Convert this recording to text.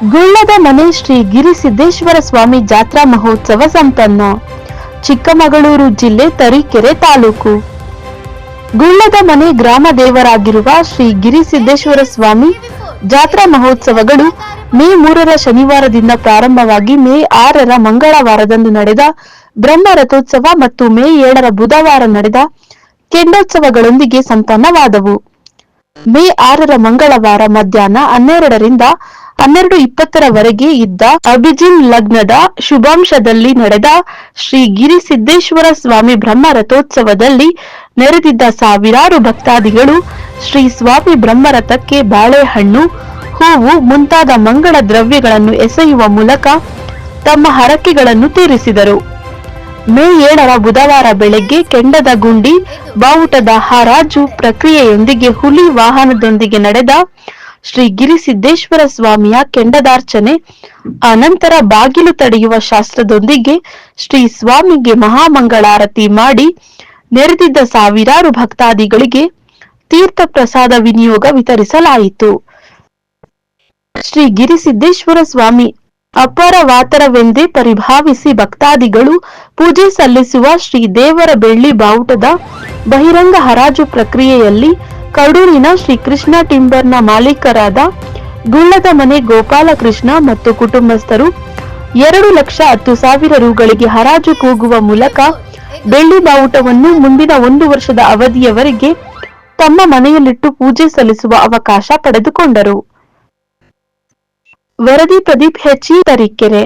ಗುಳ್ಳದ ಮನೆ ಶ್ರೀ ಗಿರಿಸಿದ್ದೇಶ್ವರ ಸ್ವಾಮಿ ಜಾತ್ರಾ ಮಹೋತ್ಸವ ಸಂಪನ್ನ. ಚಿಕ್ಕಮಗಳೂರು ಜಿಲ್ಲೆ ತರೀಕೆರೆ ತಾಲೂಕು. ಗುಳ್ಳದ ಮನೆ ಗ್ರಾಮ ದೇವರಾಗಿರುವ ಶ್ರೀ ಗಿರಿಸಿದ್ದೇಶ್ವರ ಸ್ವಾಮಿ ಜಾತ್ರಾ ಮಹೋತ್ಸವಗಳು ಮೇ 3ರ ಶನಿವಾರದಿಂದ ಪ್ರಾರಂಭವಾಗಿ ಮೇ 6ರ ಮಂಗಳವಾರದಂದು ನಡೆದ ಬ್ರಹ್ಮ ರಥೋತ್ಸವ ಮತ್ತು ಮೇ 7ರ ಬುಧವಾರ ನಡೆದ ಕೆಂಡೋತ್ಸವಗಳೊಂದಿಗೆ ಸಂಪನ್ನವಾದವು. ಮೇ 6ರ ಮಂಗಳವಾರ ಮಧ್ಯಾಹ್ನ 12ರಿಂದ 12:20ರವರೆಗೆ ಇದ್ದ ಅಭಿಜಿನ್ ಲಗ್ನದ ಶುಭಾಂಶದಲ್ಲಿ ನಡೆದ ಶ್ರೀ ಗಿರಿಸಿದ್ದೇಶ್ವರ ಸ್ವಾಮಿ ಬ್ರಹ್ಮ ರಥೋತ್ಸವದಲ್ಲಿ ನೆರೆದಿದ್ದ ಸಾವಿರಾರು ಭಕ್ತಾದಿಗಳು ಶ್ರೀ ಸ್ವಾಮಿ ಬ್ರಹ್ಮರಥಕ್ಕೆ ಬಾಳೆಹಣ್ಣು, ಹೂವು ಮುಂತಾದ ಮಂಗಳ ದ್ರವ್ಯಗಳನ್ನು ಎಸೆಯುವ ಮೂಲಕ ತಮ್ಮ ಹರಕೆಗಳನ್ನು ತೀರಿಸಿದರು. ಮೇ 7ರ ಬುಧವಾರ ಬೆಳಗ್ಗೆ ಕೆಂಡದ ಗುಂಡಿ ಬಾವುಟದ ಹರಾಜು ಪ್ರಕ್ರಿಯೆಯೊಂದಿಗೆ ಹುಲಿ ವಾಹನದೊಂದಿಗೆ ನಡೆದ ಶ್ರೀ ಗಿರಿಸಿದ್ದೇಶ್ವರ ಸ್ವಾಮಿಯ ಕೆಂಡದಾರ್ಚನೆ, ಅನಂತರ ಬಾಗಿಲು ತಡೆಯುವ ಶಾಸ್ತ್ರದೊಂದಿಗೆ ಶ್ರೀ ಸ್ವಾಮಿಗೆ ಮಹಾಮಂಗಳಾರತಿ ಮಾಡಿ ನೆರೆದಿದ್ದ ಸಾವಿರಾರು ಭಕ್ತಾದಿಗಳಿಗೆ ತೀರ್ಥ ಪ್ರಸಾದ ವಿನಿಯೋಗ ವಿತರಿಸಲಾಯಿತು. ಶ್ರೀ ಗಿರಿಸಿದ್ದೇಶ್ವರ ಸ್ವಾಮಿ ಅಪರವಾತರವೆಂದೇ ಪರಿಭಾವಿಸಿ ಭಕ್ತಾದಿಗಳು ಪೂಜೆ ಸಲ್ಲಿಸುವ ಶ್ರೀ ದೇವರ ಬೆಳ್ಳಿ ಬಾವುಟದ ಬಹಿರಂಗ ಹರಾಜು ಪ್ರಕ್ರಿಯೆಯಲ್ಲಿ ಕಡೂರಿನ ಶ್ರೀ ಕೃಷ್ಣ ಟಿಂಬರ್ನ ಮಾಲೀಕರಾದ ಗುಳ್ಳದ ಮನೆ ಗೋಪಾಲಕೃಷ್ಣ ಮತ್ತು ಕುಟುಂಬಸ್ಥರು 2,10,000 ರುಗಳಿಗೆ ಹರಾಜು ಕೂಗುವ ಮೂಲಕ ಬೆಳ್ಳಿ ಬಾವುಟವನ್ನು ಮುಂದಿನ 1 ವರ್ಷದ ಅವಧಿಯವರೆಗೆ ತಮ್ಮ ಮನೆಯಲ್ಲಿಟ್ಟು ಪೂಜೆ ಸಲ್ಲಿಸುವ ಅವಕಾಶ ಪಡೆದುಕೊಂಡರು. ವರದಿ ಪ್ರದೀಪ್ ಹೆಚ್, ತರೀಕೆರೆ.